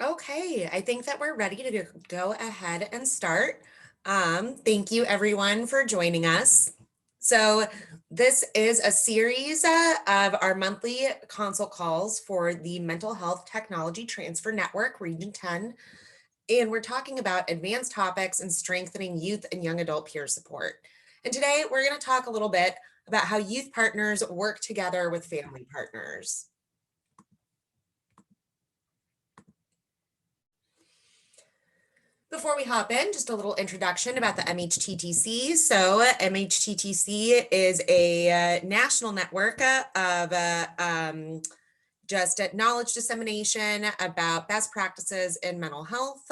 Okay, I think that we're ready to go ahead and start. Thank you everyone for joining us. So this is a series of our monthly consult calls for the Mental Health Technology Transfer Network, Region 10. And we're talking about advanced topics and strengthening youth and young adult peer support. And today we're going to talk a little bit about how youth partners work together with family partners. Before we hop in, just a little introduction about the MHTTC. So MHTTC is a national network of just knowledge dissemination about best practices in mental health.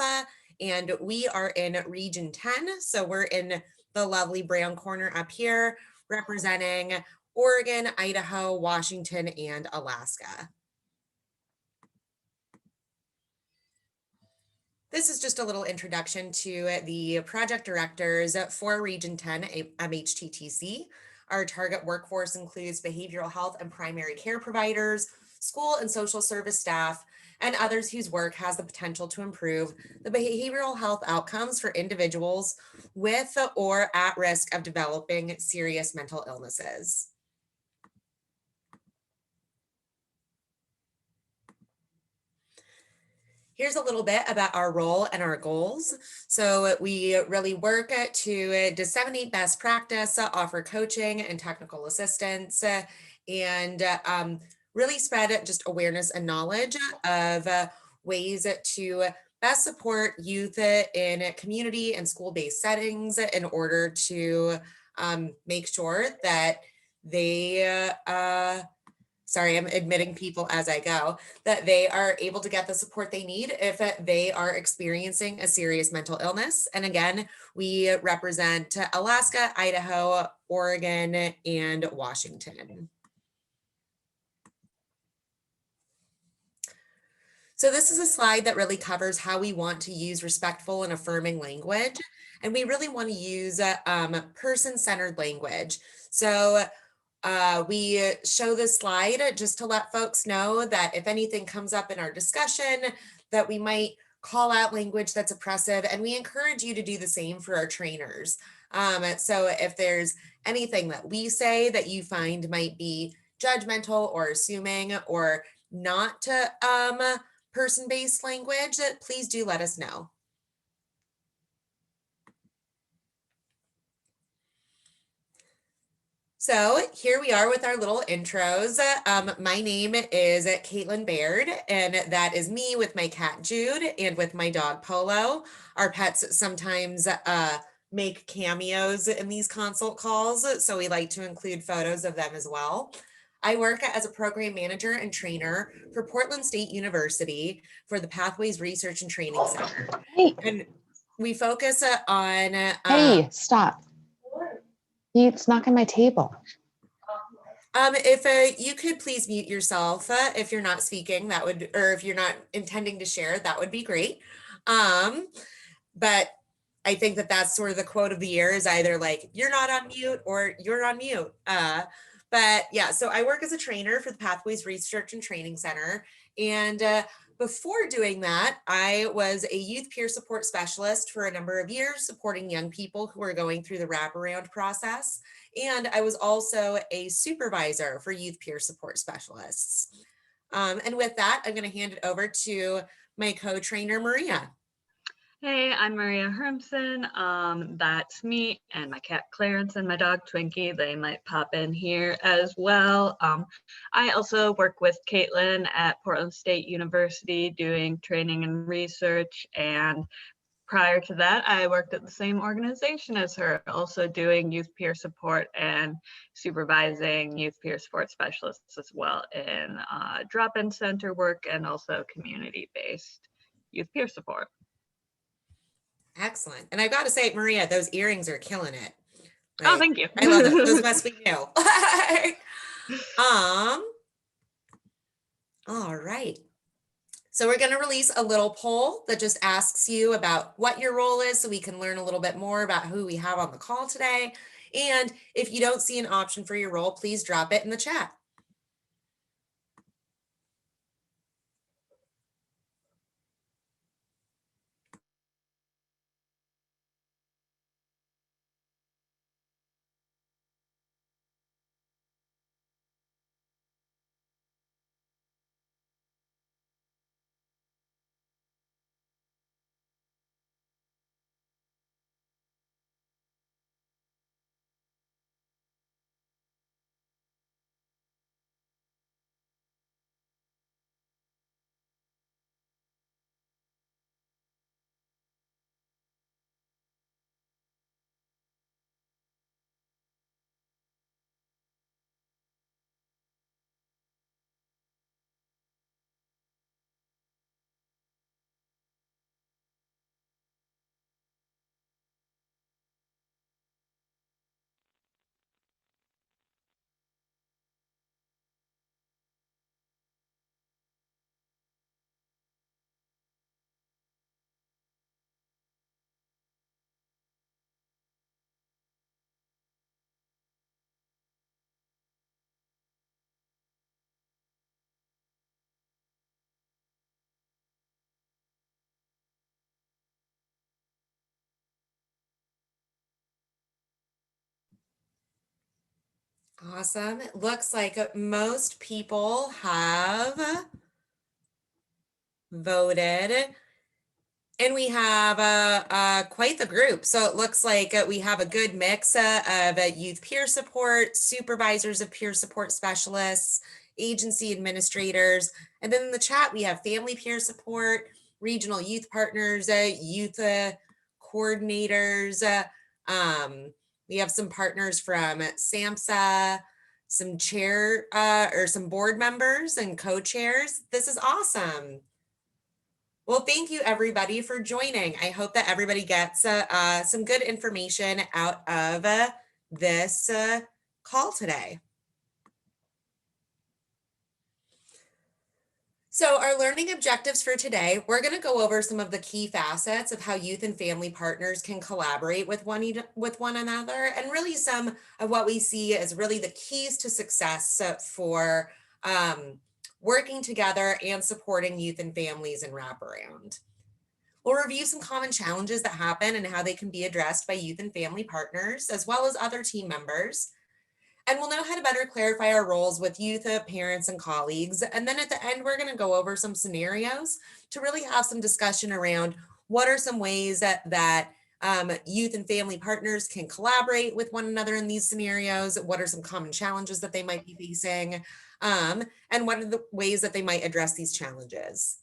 And we are in Region 10. So we're in the lovely brown corner up here, representing Oregon, Idaho, Washington, and Alaska. This is just a little introduction to the project directors for Region 10 MHTTC. Our target workforce includes behavioral health and primary care providers, school and social service staff, and others whose work has the potential to improve the behavioral health outcomes for individuals with or at risk of developing serious mental illnesses. Here's a little bit about our role and our goals. So we really work to disseminate best practice, offer coaching and technical assistance, and really spread just awareness and knowledge of ways to best support youth in community and school-based settings in order to make sure that they sorry, I'm admitting people as I go, that they are able to get the support they need if they are experiencing a serious mental illness. And again, we represent Alaska, Idaho, Oregon, and Washington. So this is a slide that really covers how we want to use respectful and affirming language. And we really want to use person-centered language. So we show this slide just to let folks know that if anything comes up in our discussion, that we might call out language that's oppressive, and we encourage you to do the same for our trainers. So if there's anything that we say that you find might be judgmental or assuming or not person-based language, please do let us know. So here we are with our little intros. My name is Caitlin Baird, and that is me with my cat Jude and with my dog Polo. Our pets sometimes make cameos in these consult calls, so we like to include photos of them as well. I work as a program manager and trainer for Portland State University for the Pathways Research and Training Center. Hey. And we focus on... Hey, stop. It's knocking my table. If you could please mute yourself if you're not speaking, that would, or if you're not intending to share, that would be great. But I think that that's sort of the quote of the year is either like, you're not on mute or you're on mute. But yeah, so I work as a trainer for the Pathways Research and Training Center. And before doing that, I was a youth peer support specialist for a number of years, supporting young people who are going through the wraparound process. And I was also a supervisor for youth peer support specialists. And with that, I'm going to hand it over to my co-trainer, Maria. Hey, I'm Maria Hermson. That's me and my cat Clarence and my dog Twinkie. They might pop in here as well. I also work with Caitlin at Portland State University doing training and research. And prior to that, I worked at the same organization as her, also doing youth peer support and supervising youth peer support specialists as well in drop-in center work and also community-based youth peer support. Excellent. And I've got to say, Maria, those earrings are killing it. Like, oh, thank you. I love it. Those must be new. All right. So we're going to release a little poll that just asks you about what your role is so we can learn a little bit more about who we have on the call today. And if you don't see an option for your role, please drop it in the chat. Awesome. It looks like most people have voted. And we have quite the group. So it looks like we have a good mix of youth peer support, supervisors of peer support specialists, agency administrators. And then in the chat, we have family peer support, regional youth partners, youth coordinators. We have some partners from SAMHSA, some chair or some board members and co-chairs. This is awesome. Well, thank you everybody for joining. I hope that everybody gets some good information out of this call today. So our learning objectives for today, we're going to go over some of the key facets of how youth and family partners can collaborate with one another, and really some of what we see as really the keys to success for working together and supporting youth and families in Wraparound. We'll review some common challenges that happen and how they can be addressed by youth and family partners, as well as other team members. And we'll know how to better clarify our roles with youth, parents, and colleagues. And then at the end, we're going to go over some scenarios to really have some discussion around what are some ways that youth and family partners can collaborate with one another in these scenarios, what are some common challenges that they might be facing, and what are the ways that they might address these challenges.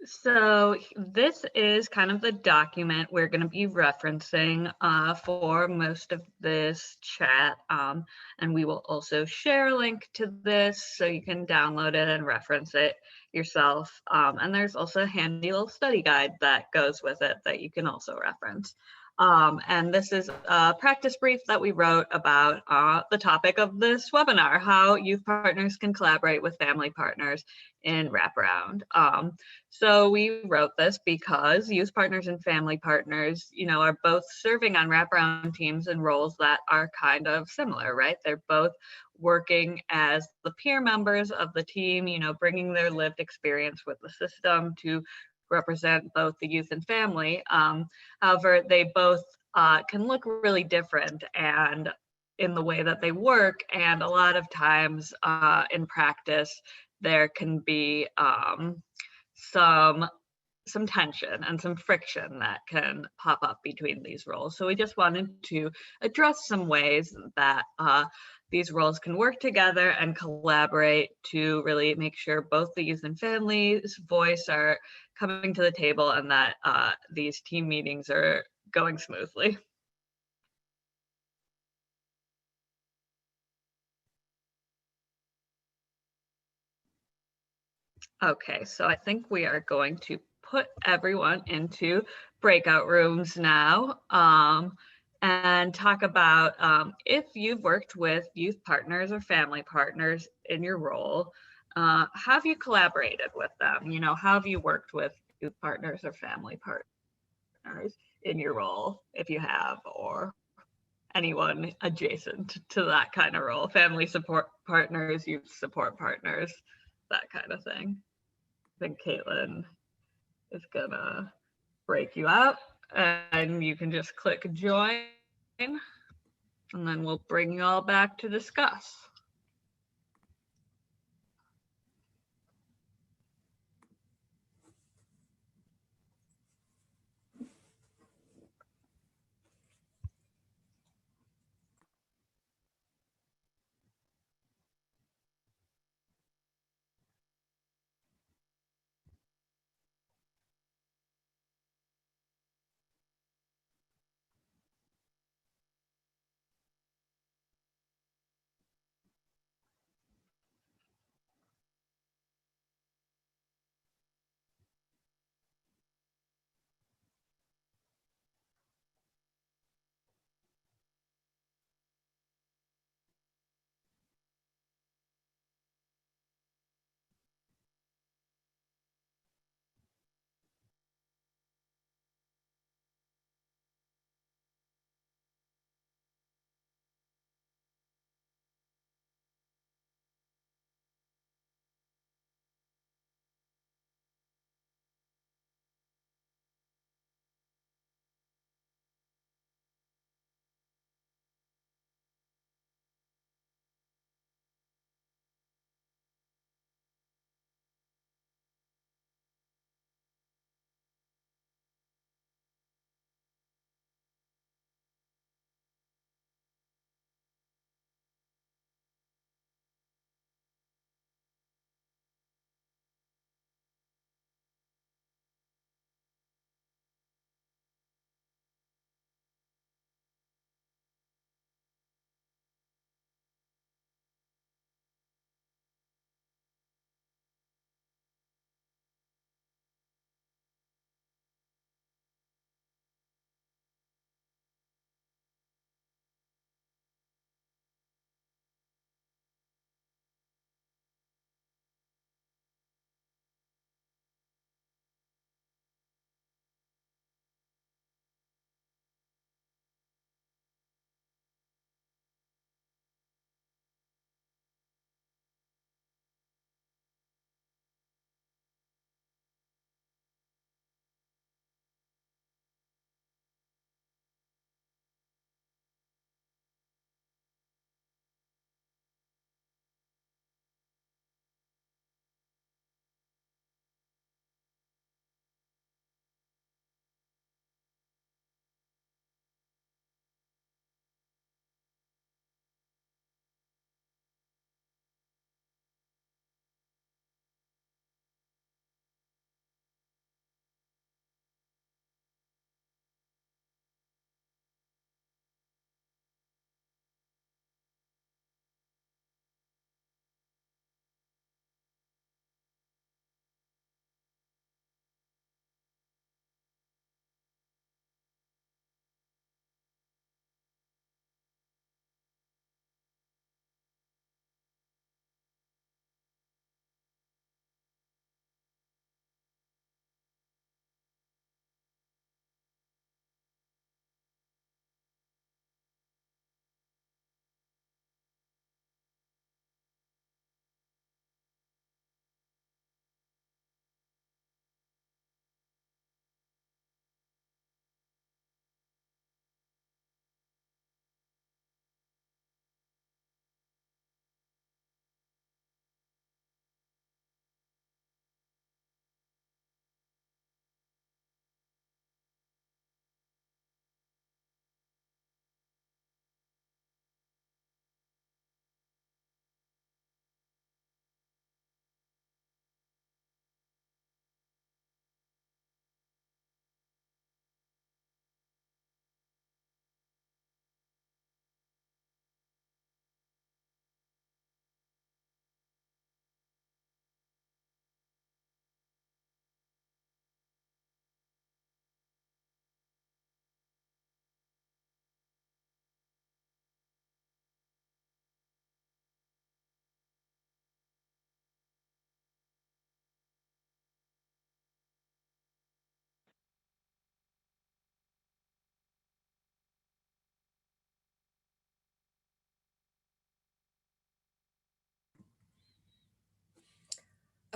So this is kind of the document we're going to be referencing for most of this chat. And we will also share a link to this so you can download it and reference it yourself. And there's also a handy little study guide that goes with it that you can also reference. And this is a practice brief that we wrote about the topic of this webinar, how youth partners can collaborate with family partners in Wraparound. So we wrote this because youth partners and family partners, are both serving on Wraparound teams in roles that are kind of similar, right? They're both working as the peer members of the team, bringing their lived experience with the system to represent both the youth and family. However, they both can look really different and in the way that they work, and a lot of times in practice, there can be some tension and some friction that can pop up between these roles. So we just wanted to address some ways that these roles can work together and collaborate to really make sure both the youth and families' voice are coming to the table and that these team meetings are going smoothly. Okay, so I think we are going to put everyone into breakout rooms now and talk about if you've worked with youth partners or family partners in your role, how have you collaborated with them? How have you worked with youth partners or family partners in your role, if you have, or anyone adjacent to that kind of role, family support partners, youth support partners, that kind of thing. I think Caitlin is gonna break you out and you can just click join and then we'll bring you all back to discuss.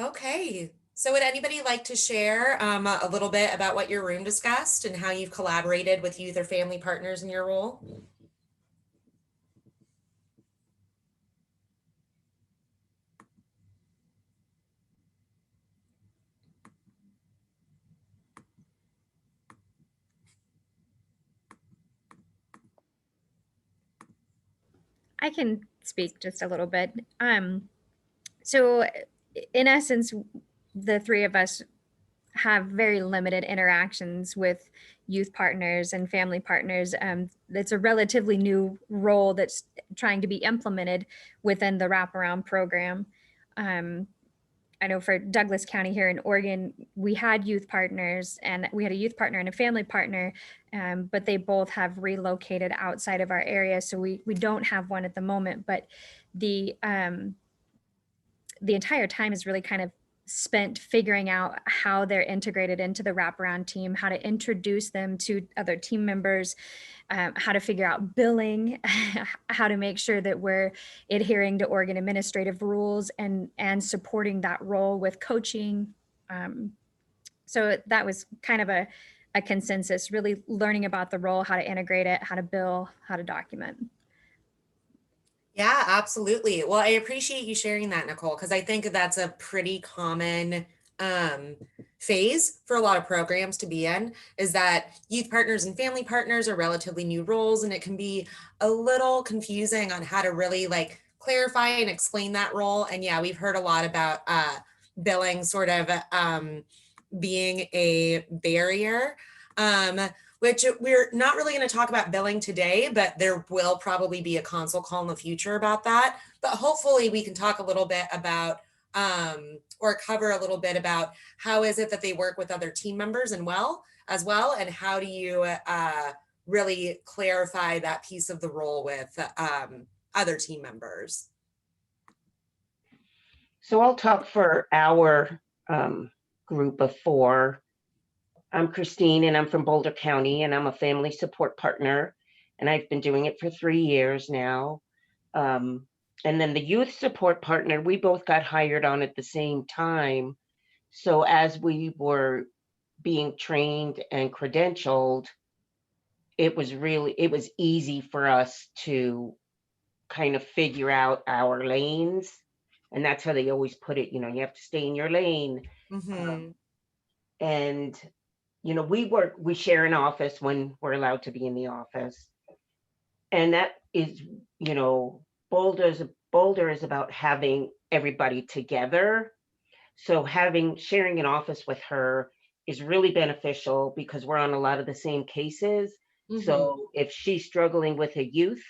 Okay. So would anybody like to share a little bit about what your room discussed and how you've collaborated with youth or family partners in your role? I can speak just a little bit. So in essence, the three of us have very limited interactions with youth partners and family partners. It's a relatively new role that's trying to be implemented within the Wraparound program. I know for Douglas County here in Oregon, we had youth partners, and we had a youth partner and a family partner, but they both have relocated outside of our area, so we don't have one at the moment. But the entire time is really kind of spent figuring out how they're integrated into the wraparound team, how to introduce them to other team members, how to figure out billing, how to make sure that we're adhering to Oregon administrative rules and supporting that role with coaching. So that was kind of a consensus, really learning about the role, how to integrate it, how to bill, how to document. Yeah, absolutely. Well, I appreciate you sharing that, Nicole, because I think that's a pretty common um, phase for a lot of programs to be in, is that youth partners and family partners are relatively new roles, and it can be a little confusing on how to really like clarify and explain that role. And yeah, we've heard a lot about billing sort of being a barrier. Which we're not really going to talk about billing today, but there will probably be a console call in the future about that. But hopefully we can talk a little bit about or cover a little bit about how is it that they work with other team members and as well, and how do you really clarify that piece of the role with other team members. So I'll talk for our group of 4. I'm Christine, and I'm from Boulder County, and I'm a family support partner, and I've been doing it for 3 years now. And then the youth support partner, we both got hired on at the same time. So as we were being trained and credentialed, it was easy for us to kind of figure out our lanes. And that's how they always put it, you have to stay in your lane. Mm-hmm. And we share an office when we're allowed to be in the office. And that is, Boulder is about having everybody together. So sharing an office with her is really beneficial because we're on a lot of the same cases. Mm-hmm. So if she's struggling with a youth,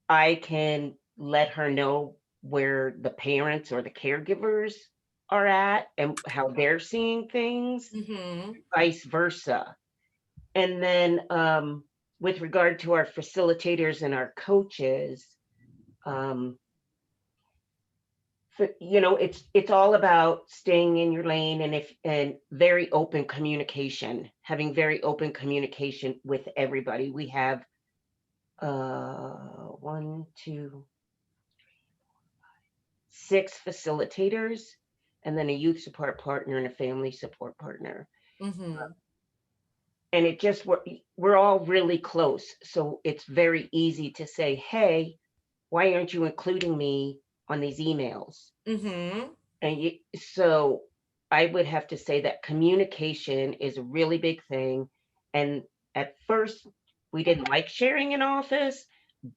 I can let her know where the parents or the caregivers are at and how they're seeing things, Mm-hmm. vice versa. And then with regard to our facilitators and our coaches, it's all about staying in your lane and very open communication, having very open communication with everybody. We have 1, 2, 6 facilitators, and then a youth support partner and a family support partner. Mm-hmm. And we're all really close. So it's very easy to say, hey, why aren't you including me on these emails? Mm-hmm. And so I would have to say that communication is a really big thing. And at first, we didn't like sharing an office,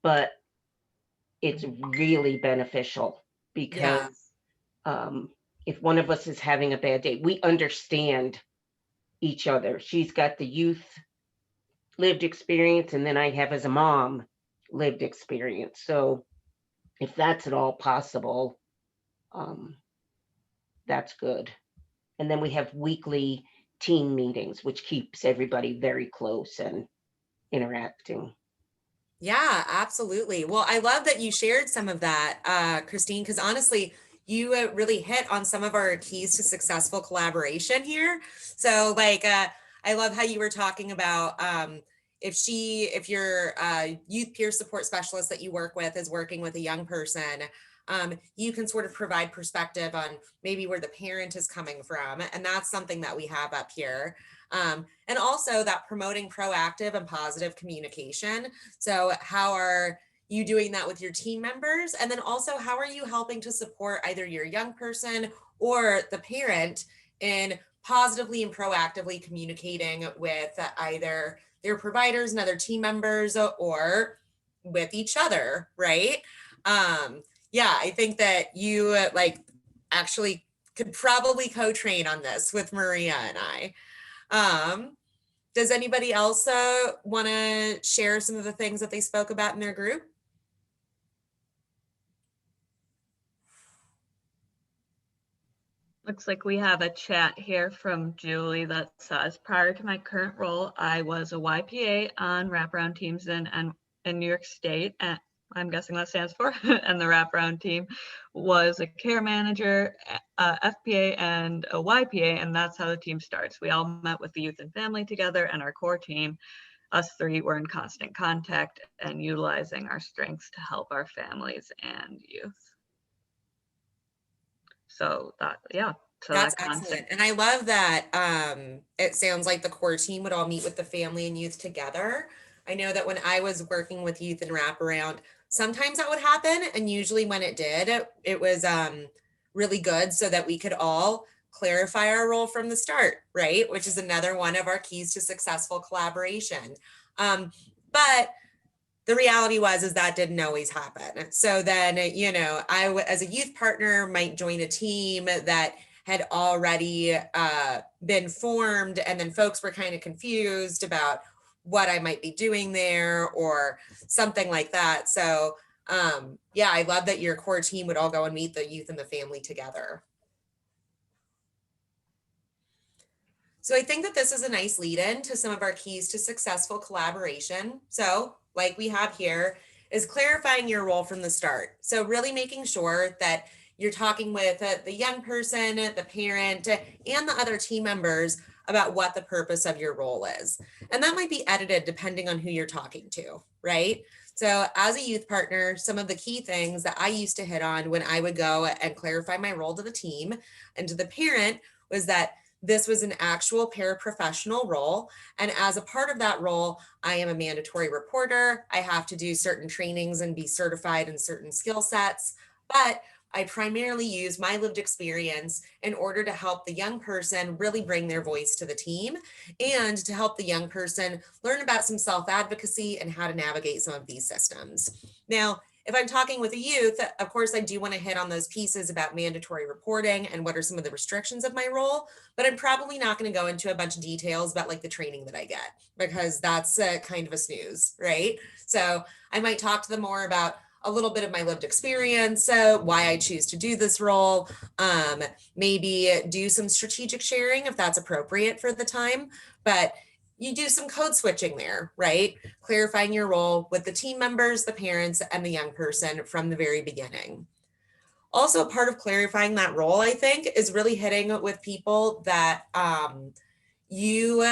but it's really beneficial because if one of us is having a bad day, we understand each other. She's got the youth lived experience, and then I have, as a mom, lived experience. So if that's at all possible, that's good. And then we have weekly team meetings, which keeps everybody very close and interacting. Yeah, absolutely. Well, I love that you shared some of that, Christine, because honestly, you really hit on some of our keys to successful collaboration here. So I love how you were talking about if your youth peer support specialist that you work with is working with a young person, you can sort of provide perspective on maybe where the parent is coming from. And that's something that we have up here. And also that promoting proactive and positive communication. So how are you doing that with your team members? And then also, how are you helping to support either your young person or the parent in positively and proactively communicating with either their providers and other team members or with each other, right? Yeah, I think that you actually could probably co-train on this with Maria and I. Does anybody else want to share some of the things that they spoke about in their group? Looks like we have a chat here from Julie that says, prior to my current role, I was a YPA on wraparound teams in New York State. And I'm guessing that stands for, and the wraparound team was a care manager, FPA, and a YPA, and that's how the team starts. We all met with the youth and family together, and our core team, us three, were in constant contact and utilizing our strengths to help our families and youth. So that, yeah. So That's that excellent. And I love that it sounds like the core team would all meet with the family and youth together. I know that when I was working with youth and wraparound, sometimes that would happen. And usually when it did, it was really good so that we could all clarify our role from the start, right? Which is another one of our keys to successful collaboration. But the reality is that didn't always happen. So then, I, as a youth partner, might join a team that had already been formed, and then folks were kind of confused about what I might be doing there or something like that. So yeah, I love that your core team would all go and meet the youth and the family together. So I think that this is a nice lead in to some of our keys to successful collaboration. So like we have here is clarifying your role from the start. So really making sure that you're talking with the young person, the parent, and the other team members about what the purpose of your role is. And that might be edited depending on who you're talking to, right? So as a youth partner, some of the key things that I used to hit on when I would go and clarify my role to the team and to the parent was that this was an actual paraprofessional role. And as a part of that role, I am a mandatory reporter. I have to do certain trainings and be certified in certain skill sets. But I primarily use my lived experience in order to help the young person really bring their voice to the team and to help the young person learn about some self-advocacy and how to navigate some of these systems. Now, if I'm talking with a youth, of course, I do want to hit on those pieces about mandatory reporting and what are some of the restrictions of my role, but I'm probably not going to go into a bunch of details about like the training that I get because that's kind of a snooze, right? So I might talk to them more about a little bit of my lived experience, why I choose to do this role, maybe do some strategic sharing if that's appropriate for the time, but you do some code switching there, right? Clarifying your role with the team members, the parents, and the young person from the very beginning. Also, a part of clarifying that role, I think, is really hitting with people that you,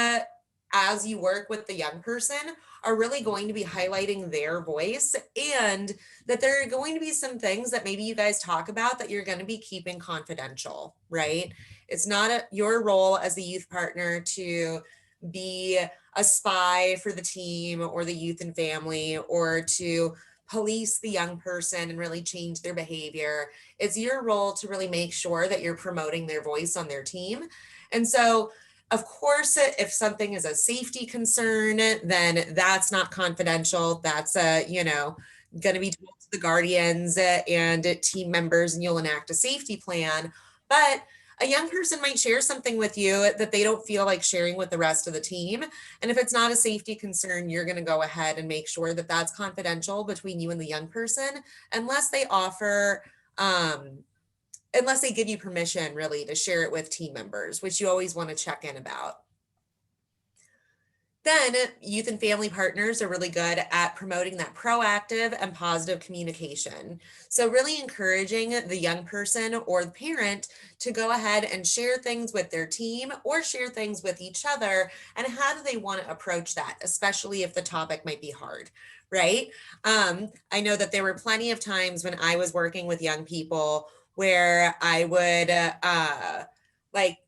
as you work with the young person, are really going to be highlighting their voice, and that there are going to be some things that maybe you guys talk about that you're going to be keeping confidential, right? It's not your role as the youth partner to be a spy for the team or the youth and family or to police the young person and really change their behavior. It's your role to really make sure that you're promoting their voice on their team. And so, of course, if something is a safety concern, then that's not confidential. That's going to be told to the guardians and team members, and you'll enact a safety plan. But a young person might share something with you that they don't feel like sharing with the rest of the team. And if it's not a safety concern, you're going to go ahead and make sure that that's confidential between you and the young person, unless they offer, unless they give you permission really to share it with team members, which you always want to check in about. Then youth and family partners are really good at promoting that proactive and positive communication. So really encouraging the young person or the parent to go ahead and share things with their team or share things with each other. And how do they want to approach that, especially if the topic might be hard, right? I know that there were plenty of times when I was working with young people where I would like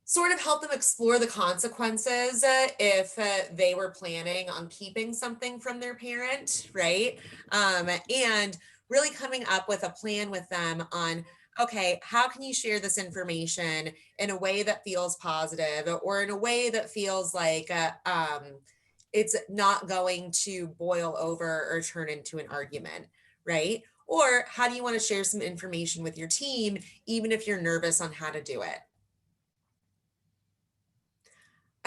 sort of help them explore the consequences if they were planning on keeping something from their parent, right? And really coming up with a plan with them on, okay, how can you share this information in a way that feels positive or in a way that feels like it's not going to boil over or turn into an argument, right? Or how do you want to share some information with your team, even if you're nervous on how to do it?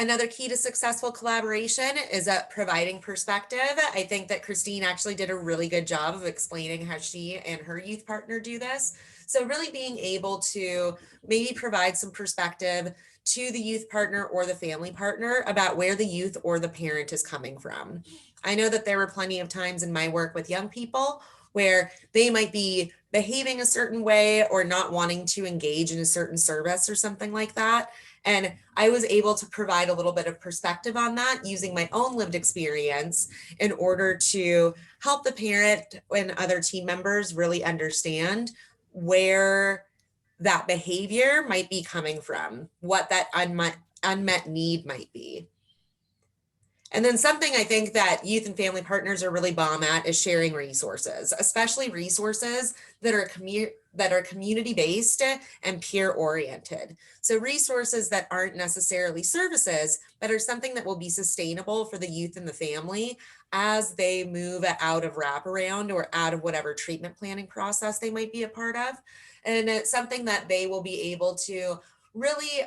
Another key to successful collaboration is providing perspective. I think that Christine actually did a really good job of explaining how she and her youth partner do this. So really being able to maybe provide some perspective to the youth partner or the family partner about where the youth or the parent is coming from. I know that there were plenty of times in my work with young people where they might be behaving a certain way or not wanting to engage in a certain service or something like that. And I was able to provide a little bit of perspective on that using my own lived experience in order to help the parent and other team members really understand where that behavior might be coming from, what that unmet need might be. And then something I think that youth and family partners are really bomb at is sharing resources, especially resources that are community-based and peer-oriented. So resources that aren't necessarily services, but are something that will be sustainable for the youth and the family as they move out of wraparound or out of whatever treatment planning process they might be a part of. And it's something that they will be able to really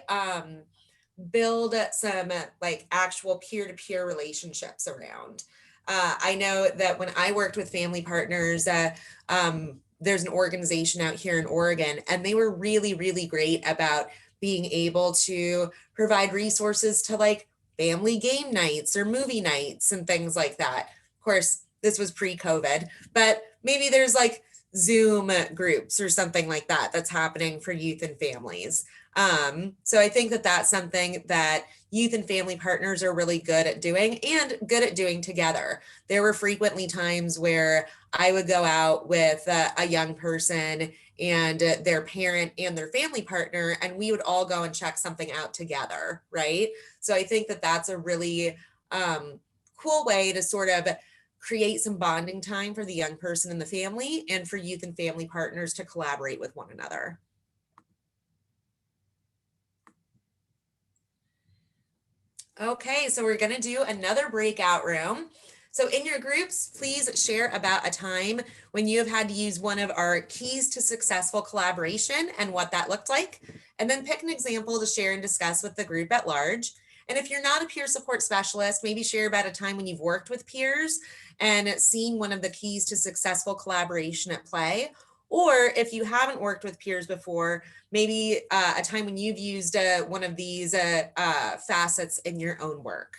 build some like actual peer-to-peer relationships around. I know that when I worked with family partners, there's an organization out here in Oregon, and they were really, really great about being able to provide resources to like family game nights or movie nights and things like that. Of course, this was pre-COVID, but maybe there's like Zoom groups or something like that that's happening for youth and families. So I think that that's something that youth and family partners are really good at doing and good at doing together. There were frequently times where I would go out with a young person and their parent and their family partner, and we would all go and check something out together, right? So I think that that's a really cool way to sort of create some bonding time for the young person and the family, and for youth and family partners to collaborate with one another. Okay, so we're going to do another breakout room. So in your groups, please share about a time when you have had to use one of our keys to successful collaboration and what that looked like. And then pick an example to share and discuss with the group at large. And if you're not a peer support specialist, maybe share about a time when you've worked with peers and seen one of the keys to successful collaboration at play. Or if you haven't worked with peers before, maybe a time when you've used one of these facets in your own work.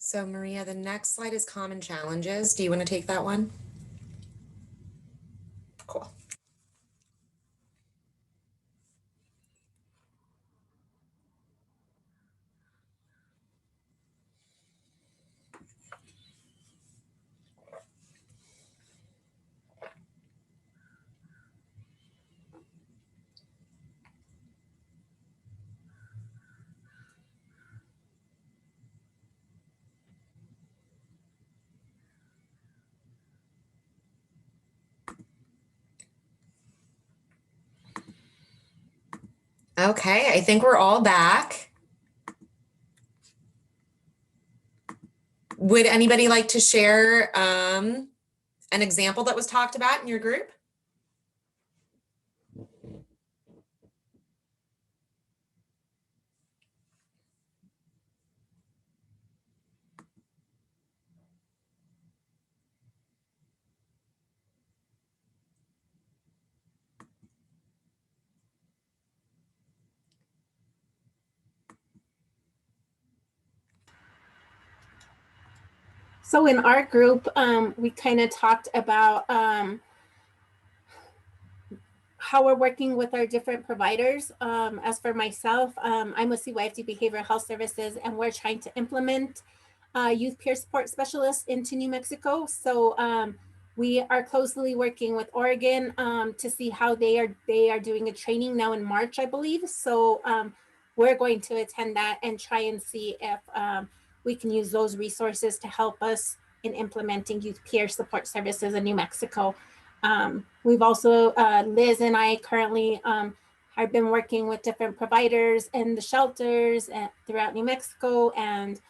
So Maria, the next slide is common challenges. Do you want to take that one? Cool. Okay, I think we're all back. Would anybody like to share an example that was talked about in your group? So in our group, we kind of talked about how we're working with our different providers. As for myself, I'm with CYFD Behavioral Health Services, and we're trying to implement youth peer support specialists into New Mexico. So we are closely working with Oregon to see how they are doing a training now in March, I believe. So we're going to attend that and try and see if we can use those resources to help us in implementing youth peer support services in New Mexico. We've also, Liz and I currently have been working with different providers in the shelters throughout New Mexico, and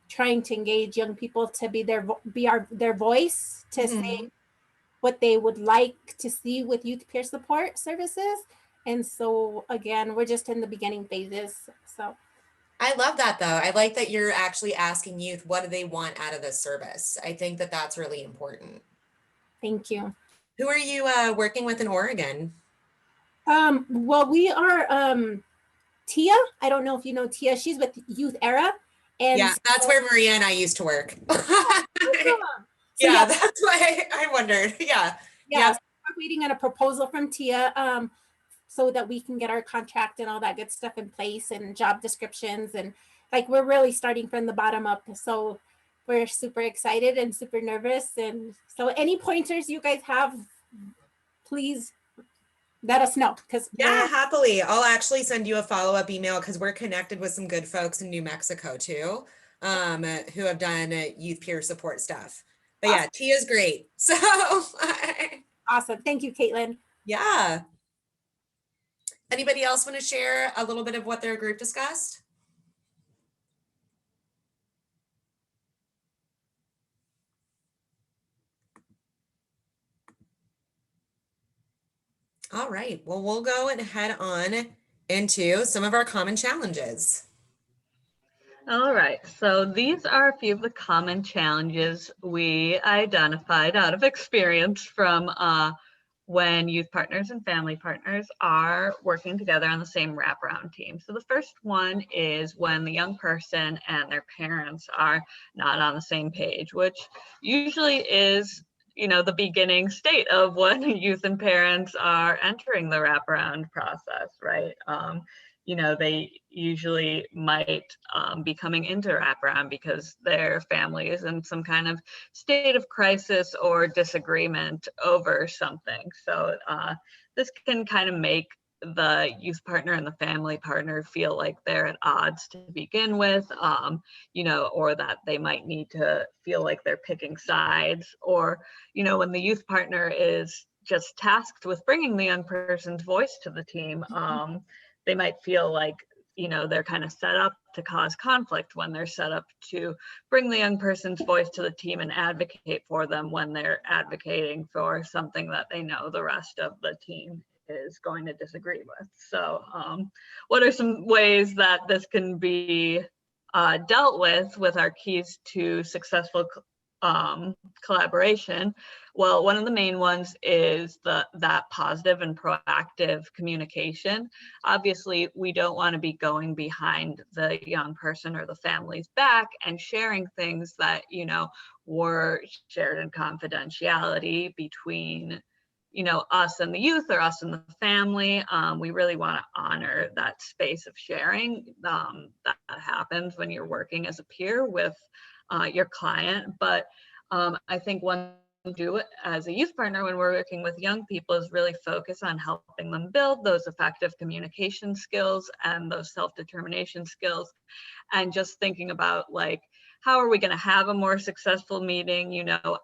trying to engage young people to be their voice to say what they would like to see with youth peer support services. And so again, we're just in the beginning phases. So I love that though. I like that you're actually asking youth what do they want out of this service. I think that that's really important. thank you. Who are you working with in Oregon? Well, we are Tia. I don't know if you know Tia. She's with Youth Era. And Yeah, that's where Maria and I used to work. So Yeah, that's why I wondered. Yeah. Yeah, so we're waiting on a proposal from Tia so that we can get our contract and all that good stuff in place and job descriptions. And like, we're really starting from the bottom up. So we're super excited and super nervous. And so any pointers you guys have, please let us know. Yeah, happily. I'll actually send you a follow-up email because we're connected with some good folks in New Mexico too, who have done youth peer support stuff. But yeah, Tia's great. So awesome. Thank you, Caitlin. Yeah. Anybody else want to share a little bit of what their group discussed? All right, well, we'll go and head on into some of our common challenges. All right, so these are a few of the common challenges we identified out of experience from when youth partners and family partners are working together on the same wraparound team. So the first one is when the young person and their parents are not on the same page, which usually is, you know, the beginning state of when youth and parents are entering the wraparound process, right? You know, they usually might be coming into wraparound because their family is in some kind of state of crisis or disagreement over something. So this can kind of make the youth partner and the family partner feel like they're at odds to begin with, you know, or that they might need to feel like they're picking sides, or, you know, when the youth partner is just tasked with bringing the young person's voice to the team, they might feel like, you know, they're kind of set up to cause conflict when they're set up to bring the young person's voice to the team and advocate for them when they're advocating for something that they know the rest of the team is going to disagree with. So what are some ways that this can be dealt with our keys to successful collaboration? Well, one of the main ones is that positive and proactive communication. Obviously, we don't want to be going behind the young person or the family's back and sharing things that, you know, were shared in confidentiality between, you know, us and the youth or us and the family. We really want to honor that space of sharing that happens when you're working as a peer with your client. But I think one thing to do as a youth partner when we're working with young people is really focus on helping them build those effective communication skills and those self-determination skills, and just thinking about, like, how are we going to have a more successful meeting? You know,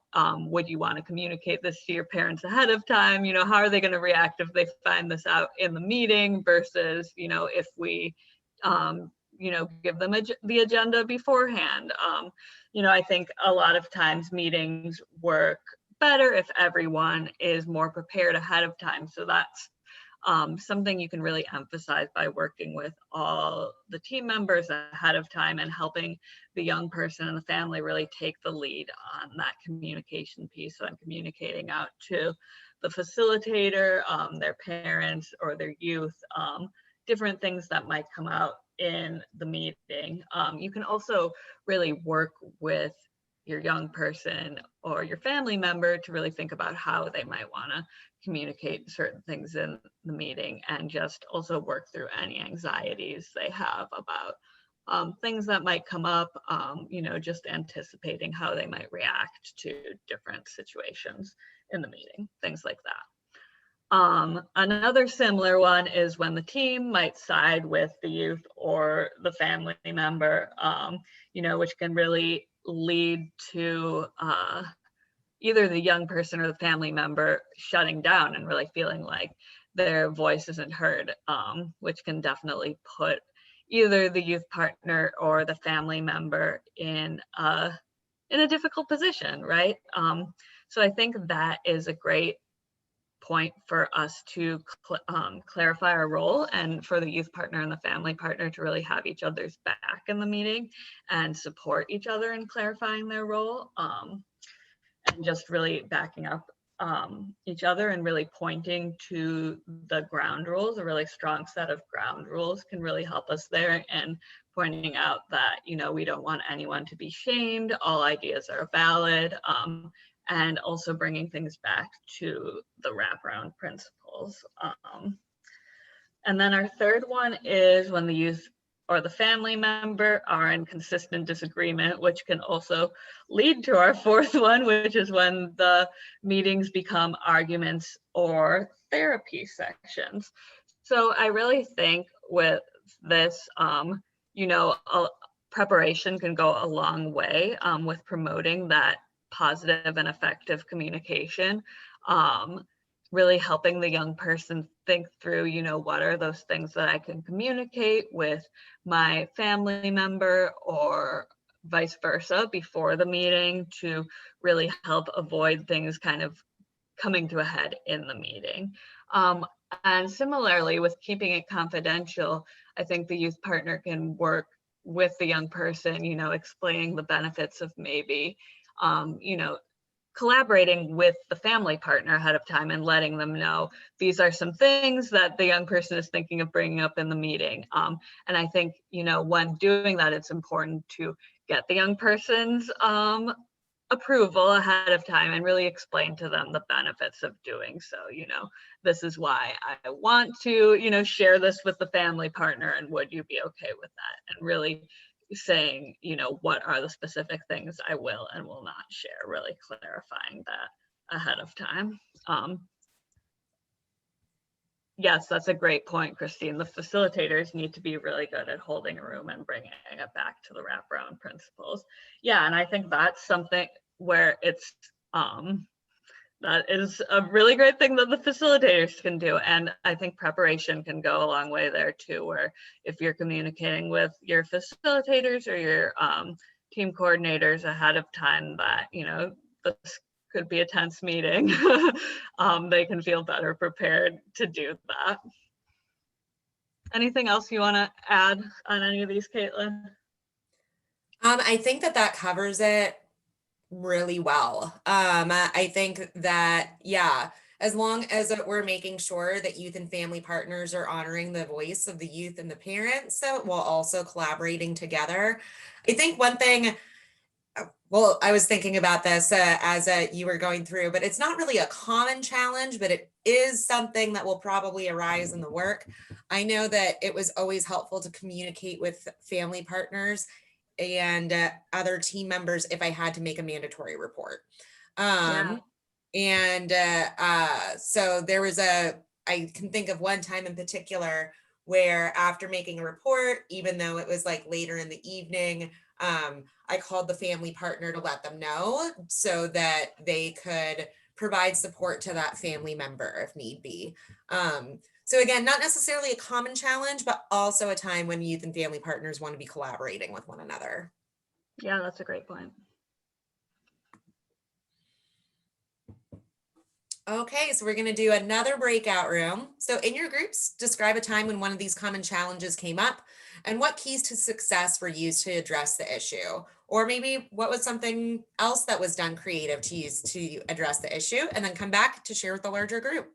would you want to communicate this to your parents ahead of time? You know, how are they going to react if they find this out in the meeting versus, you know, if we, you know, give them the agenda beforehand. You know, I think a lot of times meetings work better if everyone is more prepared ahead of time. So that's something you can really emphasize by working with all the team members ahead of time and helping the young person and the family really take the lead on that communication piece, on communicating out to the facilitator, their parents or their youth, different things that might come out in the meeting. You can also really work with your young person or your family member to really think about how they might want to communicate certain things in the meeting, and just also work through any anxieties they have about things that might come up, you know, just anticipating how they might react to different situations in the meeting, things like that. Another similar one is when the team might side with the youth or the family member, you know, which can really lead to either the young person or the family member shutting down and really feeling like their voice isn't heard, which can definitely put either the youth partner or the family member in a difficult position, right? So I think that is a great point for us to clarify our role, and for the youth partner and the family partner to really have each other's back in the meeting and support each other in clarifying their role, and just really backing up each other and really pointing to the ground rules. A really strong set of ground rules can really help us there, and pointing out that, you know, we don't want anyone to be shamed, all ideas are valid, and also bringing things back to the wraparound principles. And then our third one is when the youth or the family member are in consistent disagreement, which can also lead to our fourth one, which is when the meetings become arguments or therapy sections. So I really think with this, you know, preparation can go a long way with promoting that positive and effective communication, really helping the young person think through, you know, what are those things that I can communicate with my family member or vice versa before the meeting, to really help avoid things kind of coming to a head in the meeting. And similarly with keeping it confidential, I think the youth partner can work with the young person, you know, explaining the benefits of maybe, you know, collaborating with the family partner ahead of time and letting them know these are some things that the young person is thinking of bringing up in the meeting. And I think, you know, when doing that, it's important to get the young person's approval ahead of time and really explain to them the benefits of doing so. You know, this is why I want to, you know, share this with the family partner, and would you be okay with that? And really saying, you know, what are the specific things I will and will not share, really clarifying that ahead of time. Yes, that's a great point, Christine. The facilitators need to be really good at holding a room and bringing it back to the wraparound principles. Yeah, and I think that's something where it's, that is a really great thing that the facilitators can do. And I think preparation can go a long way there too, where if you're communicating with your facilitators or your team coordinators ahead of time that, you know, this could be a tense meeting, they can feel better prepared to do that. Anything else you want to add on any of these, Caitlin? I think that covers it really well. I think that, yeah, as long as we're making sure that youth and family partners are honoring the voice of the youth and the parents, while also collaborating together. I think one thing, well, I was thinking about this as you were going through, but it's not really a common challenge, but it is something that will probably arise in the work. I know that it was always helpful to communicate with family partners and other team members if I had to make a mandatory report. Yeah. And so there was I can think of one time in particular where after making a report, even though it was like later in the evening, I called the family partner to let them know so that they could provide support to that family member if need be. So again, not necessarily a common challenge, but also a time when youth and family partners want to be collaborating with one another. Yeah, that's a great point. Okay, so we're going to do another breakout room. So in your groups, describe a time when one of these common challenges came up and what keys to success were used to address the issue. Or maybe what was something else that was done creative to use to address the issue, and then come back to share with the larger group.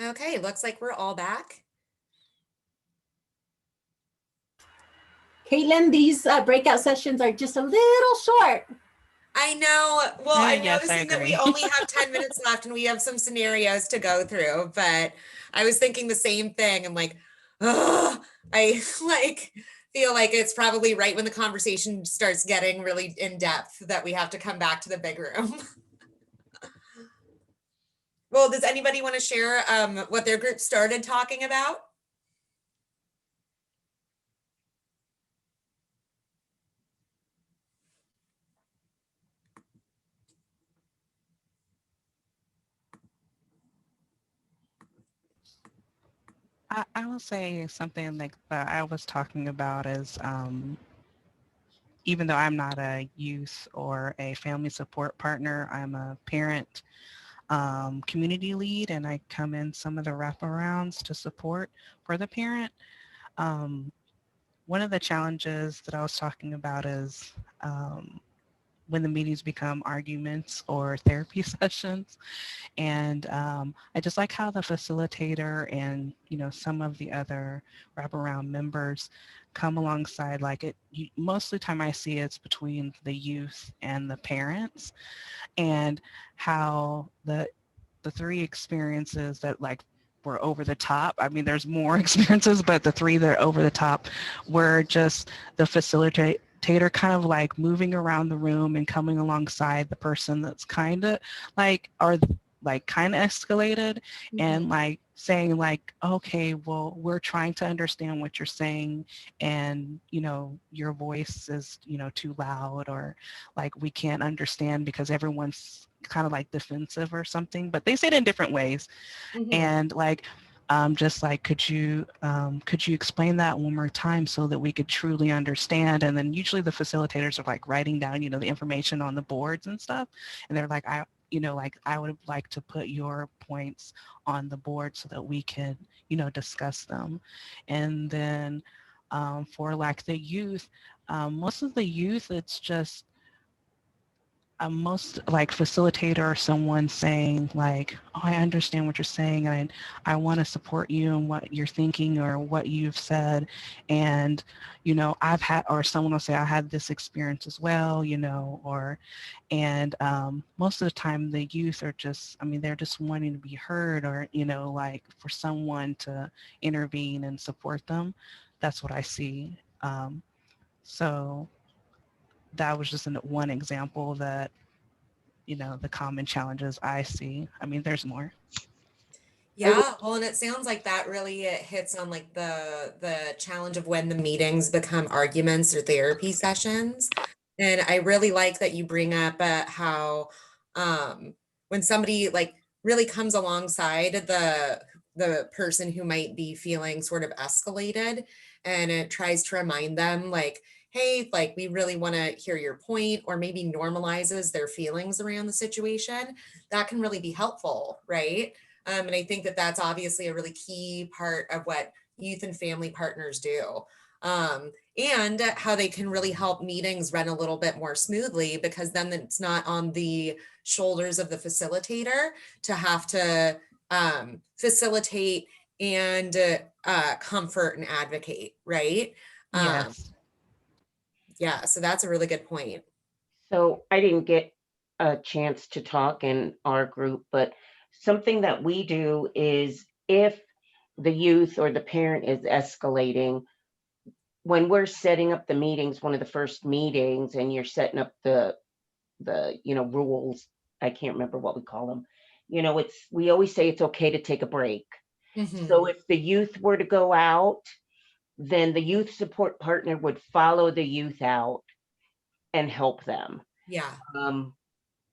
Okay, looks like we're all back. Caitlin, these breakout sessions are just a little short. I know. Well, I'm Yes, I noticing that we agree. only have 10 minutes left and we have some scenarios to go through, but I was thinking the same thing. I'm like, oh, I like feel like it's probably right when the conversation starts getting really in depth that we have to come back to the big room. Well, does anybody want to share what their group started talking about? I will say something like that I was talking about is even though I'm not a youth or a family support partner, I'm a parent community lead, and I come in some of the wraparounds to support for the parent. One of the challenges that I was talking about is when the meetings become arguments or therapy sessions. And I just like how the facilitator and, some of the other wraparound members come alongside. Like most of the time I see it's between the youth and the parents, and how the three experiences that like were over the top. I mean, there's more experiences, but the three that are over the top were just the facilitator kind of like moving around the room and coming alongside the person that's kind of like, or like kind of escalated, and like saying like, okay, well, we're trying to understand what you're saying, and your voice is too loud, or like we can't understand because everyone's kind of like defensive or something, but they say it in different ways. And like just like, could you explain that one more time so that we could truly understand? And then usually the facilitators are like writing down the information on the boards and stuff, and they're like, I would like to put your points on the board so that we can discuss them. And then for like the youth, most of the youth, it's just most like facilitator or someone saying like, oh, I understand what you're saying, and I want to support you and what you're thinking or what you've said. And, I've had, or someone will say, I had this experience as well, and most of the time the youth are just, they're just wanting to be heard, or, like for someone to intervene and support them. That's what I see. So that was just one example that, the common challenges I see. There's more. Yeah, well, and it sounds like that really hits on like the challenge of when the meetings become arguments or therapy sessions. And I really like that you bring up how when somebody like really comes alongside the person who might be feeling sort of escalated, and it tries to remind them like, hey, like we really want to hear your point, or maybe normalizes their feelings around the situation, that can really be helpful, right? And I think that that's obviously a really key part of what youth and family partners do. And how they can really help meetings run a little bit more smoothly, because then it's not on the shoulders of the facilitator to have to facilitate and comfort and advocate, right? Yes. Yeah, so that's a really good point. So I didn't get a chance to talk in our group, but something that we do is if the youth or the parent is escalating, when we're setting up the meetings, one of the first meetings, and you're setting up the rules, I can't remember what we call them. We always say it's okay to take a break. So if the youth were to go out, then the youth support partner would follow the youth out and help them. Yeah.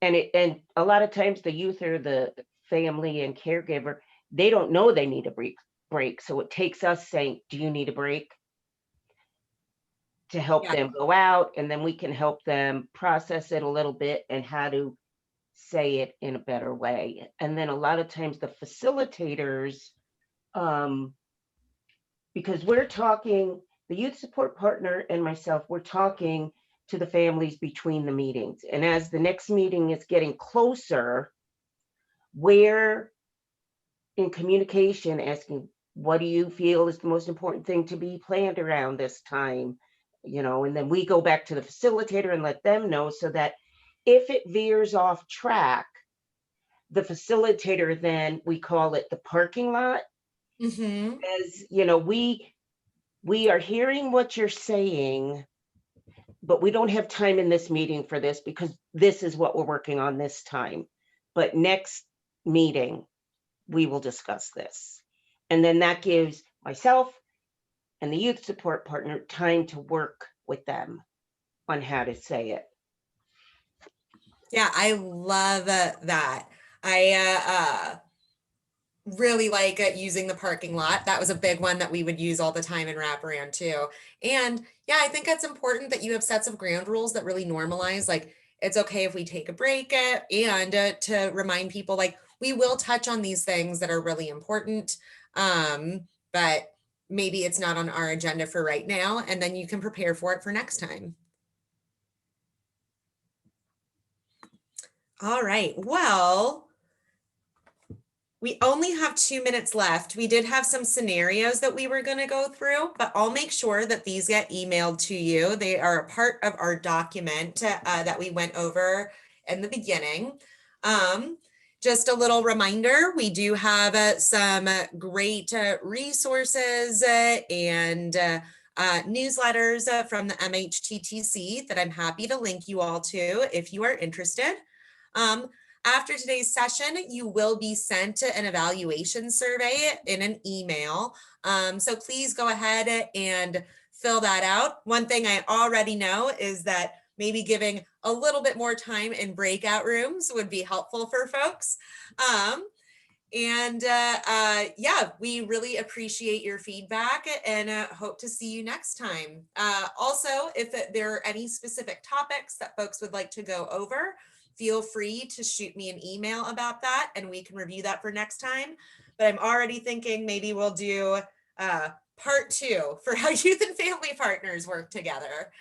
And a lot of times the youth or the family and caregiver, they don't know they need a break. So it takes us saying, do you need a break? To help them go out, and then we can help them process it a little bit and how to say it in a better way. And then a lot of times the facilitators, because we're talking, the youth support partner and myself, we're talking to the families between the meetings. And as the next meeting is getting closer, we're in communication, asking, what do you feel is the most important thing to be planned around this time? You know, and then we go back to the facilitator and let them know, so that if it veers off track, the facilitator, then we call it the parking lot. Mhm. As you know, we are hearing what you're saying, but we don't have time in this meeting for this because this is what we're working on this time. But next meeting, we will discuss this. And then that gives myself and the youth support partner time to work with them on how to say it. Yeah, I love that. I really like using the parking lot. That was a big one that we would use all the time in Wraparound too. And yeah, I think it's important that you have sets of ground rules that really normalize, like, it's okay if we take a break, and to remind people, like, we will touch on these things that are really important, but maybe it's not on our agenda for right now, and then you can prepare for it for next time. All right, well, we only have 2 minutes left. We did have some scenarios that we were going to go through, but I'll make sure that these get emailed to you. They are a part of our document that we went over in the beginning. Just a little reminder, we do have some great resources and newsletters from the MHTTC that I'm happy to link you all to if you are interested. After today's session, you will be sent an evaluation survey in an email. So please go ahead and fill that out. One thing I already know is that maybe giving a little bit more time in breakout rooms would be helpful for folks. Yeah, we really appreciate your feedback and hope to see you next time. Also, if there are any specific topics that folks would like to go over, feel free to shoot me an email about that and we can review that for next time. But I'm already thinking maybe we'll do part 2 for how youth and family partners work together.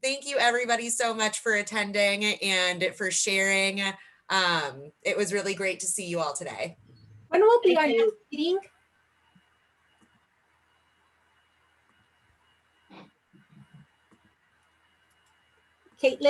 Thank you everybody so much for attending and for sharing. It was really great to see you all today. When will be Thank our you. next meeting? Caitlin?